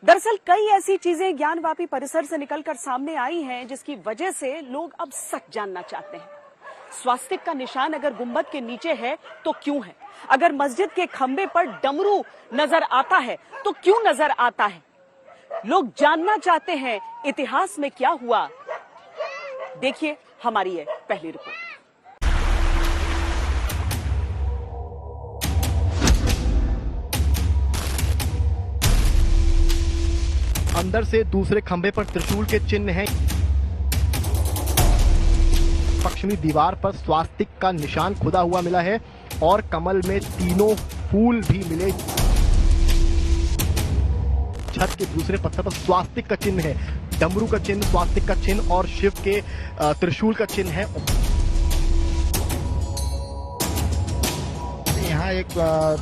दरअसल कई ऐसी चीजें ज्ञानवापी परिसर से निकलकर सामने आई हैं जिसकी वजह से लोग अब सच जानना चाहते हैं। स्वास्तिक का निशान अगर गुंबद के नीचे है तो क्यों है? अगर मस्जिद के खंबे पर डमरू नजर आता है तो क्यों नजर आता है? लोग जानना चाहते हैं इतिहास में क्या हुआ। देखिए हमारी ये पहली रिपोर्ट। अंदर से दूसरे खंबे पर त्रिशूल के चिन्ह हैं। पश्चिमी दीवार पर स्वास्तिक का निशान खुदा हुआ मिला है और कमल में तीनों फूल भी मिले। छत के दूसरे पत्थर पर स्वास्तिक का चिन्ह है, डमरू का चिन्ह, स्वास्तिक का चिन्ह और शिव के त्रिशूल का चिन्ह है। यहाँ एक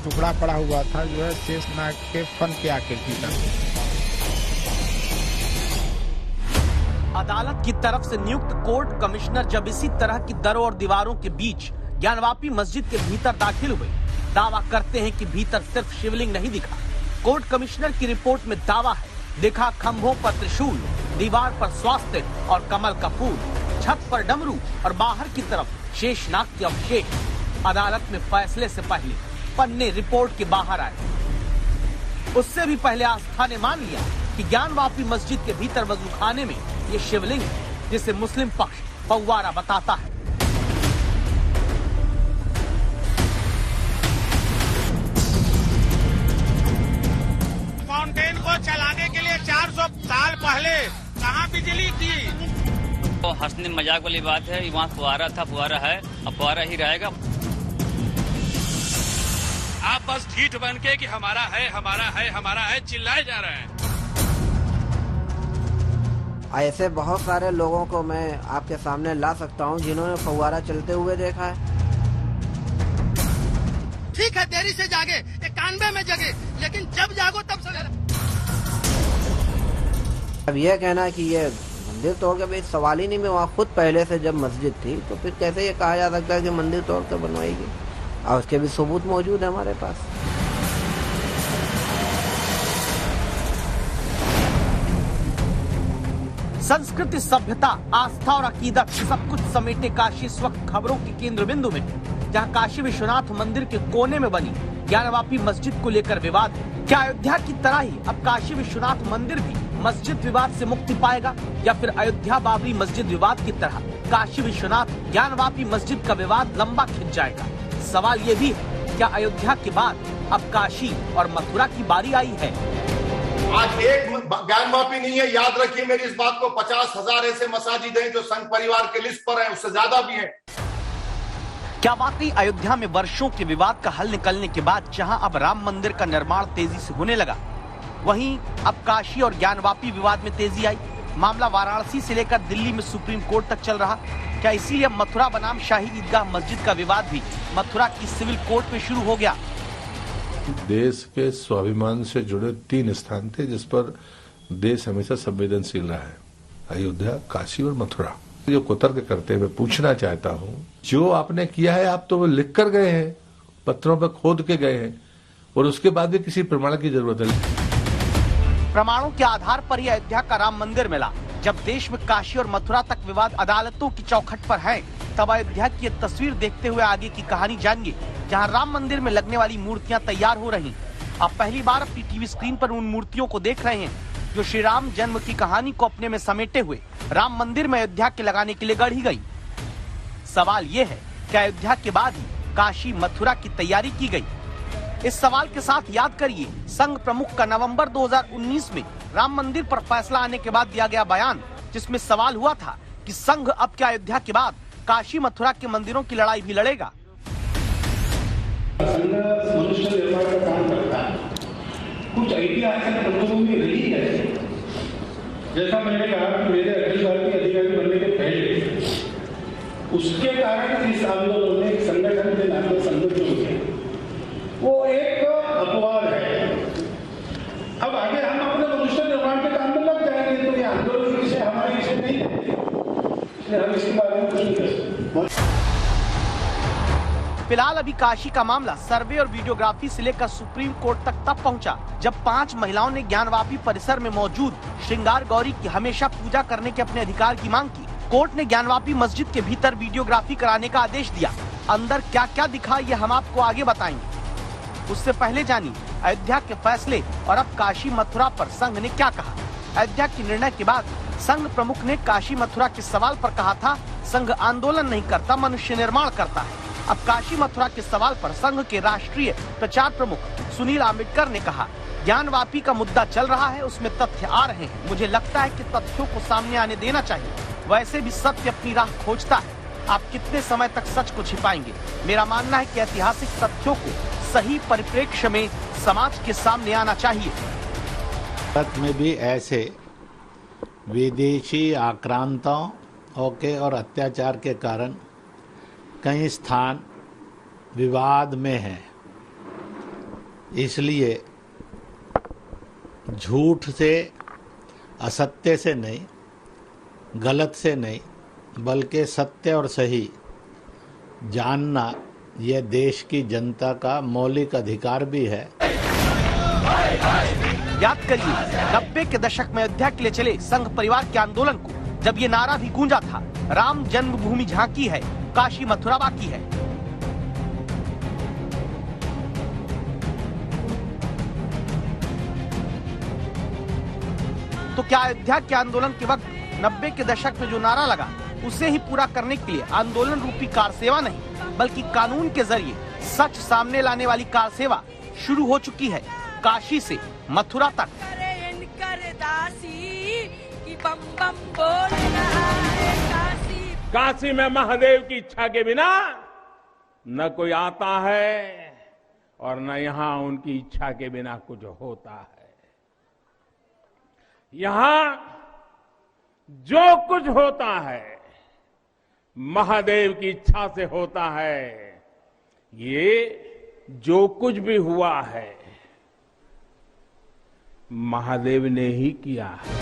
टुकड़ा पड़ा हुआ था जो है शेषनाग के फन की आकृति का। अदालत की तरफ से नियुक्त कोर्ट कमिश्नर जब इसी तरह की दरों और दीवारों के बीच ज्ञानवापी मस्जिद के भीतर दाखिल हुए, दावा करते हैं कि भीतर सिर्फ शिवलिंग नहीं दिखा। कोर्ट कमिश्नर की रिपोर्ट में दावा है, देखा खंभों पर त्रिशूल, दीवार पर स्वास्तिक और कमल का फूल, छत पर डमरू और बाहर की तरफ शेषनाग के अवशेष। अदालत में फैसले से पहले पन्ने रिपोर्ट के बाहर आए। उससे भी पहले आस्था ने मान लिया कि ज्ञानवापी मस्जिद के भीतर वजूखाने में ये शिवलिंग है, जिसे मुस्लिम पक्ष फव्वारा बताता है। फाउंटेन को चलाने के लिए 400 साल पहले कहाँ बिजली थी? तो हंसने मजाक वाली बात है। वहाँ फुहारा था, फुहारा है, अब फुहारा ही रहेगा। आप बस ढीठ बन के कि हमारा है, हमारा है, हमारा है चिल्लाए जा रहे हैं। ऐसे बहुत सारे लोगों को मैं आपके सामने ला सकता हूं जिन्होंने फव्वारा चलते हुए देखा है। ठीक है, देरी से जागे, 91 में जगे, लेकिन जब जागो तब सवेरा। अब यह कहना कि ये मंदिर तोड़ के भाई सवाल ही नहीं में, वहाँ खुद पहले से जब मस्जिद थी तो फिर कैसे ये कहा जा सकता है कि मंदिर तोड़ के बनवाई गई? और उसके भी सबूत मौजूद है हमारे पास। संस्कृति, सभ्यता, आस्था और अकीदत सब कुछ समेटे काशी इस वक्त खबरों के केंद्र बिंदु में, जहां काशी विश्वनाथ मंदिर के कोने में बनी ज्ञानवापी मस्जिद को लेकर विवाद है। क्या अयोध्या की तरह ही अब काशी विश्वनाथ मंदिर भी मस्जिद विवाद से मुक्ति पाएगा, या फिर अयोध्या बाबरी मस्जिद विवाद की तरह काशी विश्वनाथ ज्ञानवापी मस्जिद का विवाद लंबा खिंच जाएगा? सवाल ये भी है, क्या अयोध्या के बाद अब काशी और मथुरा की बारी आई है? आज एक ज्ञानवापी नहीं है, याद रखिए मेरी इस बात को। 50,000 ऐसे मसाजिद हैं जो संघ परिवार के लिस्ट पर हैं, उससे ज्यादा भी हैं। क्या वाकई अयोध्या में वर्षों के विवाद का हल निकलने के बाद जहां अब राम मंदिर का निर्माण तेजी से होने लगा, वहीं अब काशी और ज्ञानवापी विवाद में तेजी आई? मामला वाराणसी से लेकर दिल्ली में सुप्रीम कोर्ट तक चल रहा। क्या इसीलिए मथुरा बनाम शाही ईदगाह मस्जिद का विवाद भी मथुरा की सिविल कोर्ट में शुरू हो गया? देश के स्वाभिमान से जुड़े 3 स्थान थे जिस पर देश हमेशा संवेदनशील रहा है, अयोध्या, काशी और मथुरा। जो कुतर्क करते हुए पूछना चाहता हूं, जो आपने किया है आप तो वो लिख कर गए हैं, पत्थरों पर खोद के गए हैं, और उसके बाद भी किसी प्रमाण की जरूरत है? प्रमाणों के आधार पर ही अयोध्या का राम मंदिर मिला। जब देश में काशी और मथुरा तक विवाद अदालतों की चौखट पर है, तब अयोध्या की ये तस्वीर देखते हुए आगे की कहानी जानिए, जहां राम मंदिर में लगने वाली मूर्तियां तैयार हो रही। आप पहली बार अपनी टीवी स्क्रीन पर उन मूर्तियों को देख रहे हैं जो श्री राम जन्म की कहानी को अपने में समेटे हुए राम मंदिर में अयोध्या के लगाने के लिए गढ़ी गई। सवाल ये है कि अयोध्या के बाद ही काशी मथुरा की तैयारी की गई? इस सवाल के साथ याद करिए संघ प्रमुख का नवंबर 2019 में राम मंदिर पर फैसला आने के बाद दिया गया बयान, जिसमें सवाल हुआ था कि संघ अब क्या अयोध्या के बाद काशी मथुरा के मंदिरों की लड़ाई भी लड़ेगा? मनुष्य निर्माण का काम करता है, कुछ ऐतिहासिक पृष्ठभूमि रही है। जैसा मैंने कहा कि मेरे अखिल भारतीय अधिकारी बनने के पहले उसके कारण इस आंदोलन में संगठन के नाम पर संगठन हो गया, वो एक अपवाद है। अब आगे हम अपने मनुष्य निर्माण के काम में लग जाएंगे, तो ये आंदोलन विषय हमारे विषय नहीं है, इसलिए हम इसके बारे में कुछ नहीं कर सकते। फिलहाल अभी काशी का मामला सर्वे और वीडियोग्राफी से लेकर सुप्रीम कोर्ट तक तब पहुंचा जब 5 महिलाओं ने ज्ञानवापी परिसर में मौजूद श्रृंगार गौरी की हमेशा पूजा करने के अपने अधिकार की मांग की। कोर्ट ने ज्ञानवापी मस्जिद के भीतर वीडियोग्राफी कराने का आदेश दिया। अंदर क्या क्या दिखा ये हम आपको आगे बताएंगे। उससे पहले जानिए अयोध्या के फैसले और अब काशी मथुरा पर संघ ने क्या कहा। अयोध्या के निर्णय के बाद संघ प्रमुख ने काशी मथुरा के सवाल पर कहा था, संघ आंदोलन नहीं करता, मनुष्य निर्माण करता है। अब काशी मथुरा के सवाल पर संघ के राष्ट्रीय प्रचार प्रमुख सुनील आम्बेडकर ने कहा, ज्ञानवापी का मुद्दा चल रहा है, उसमें तथ्य आ रहे हैं। मुझे लगता है कि तथ्यों को सामने आने देना चाहिए। वैसे भी सत्य अपनी राह खोजता है। आप कितने समय तक सच को छिपाएंगे? मेरा मानना है कि ऐतिहासिक तथ्यों को सही परिप्रेक्ष्य में समाज के सामने आना चाहिए। भारत में भी ऐसे विदेशी आक्रांताओं के और अत्याचार के कारण कई स्थान विवाद में हैं। इसलिए झूठ से, असत्य से नहीं, गलत से नहीं, बल्कि सत्य और सही जानना यह देश की जनता का मौलिक अधिकार भी है। याद करिए 90 के दशक में अयोध्या के लिए चले संघ परिवार के आंदोलन को, जब ये नारा भी गूंजा था, राम जन्मभूमि झांकी है, काशी मथुरा बाकी है। तो क्या अयोध्या के आंदोलन के वक्त 90 के दशक में जो नारा लगा उसे ही पूरा करने के लिए आंदोलन रूपी कार सेवा नहीं बल्कि कानून के जरिए सच सामने लाने वाली कार सेवा शुरू हो चुकी है। काशी से मथुरा तक काशी में महादेव की इच्छा के बिना न कोई आता है और न यहाँ उनकी इच्छा के बिना कुछ होता है। यहाँ जो कुछ होता है महादेव की इच्छा से होता है। ये जो कुछ भी हुआ है महादेव ने ही किया है।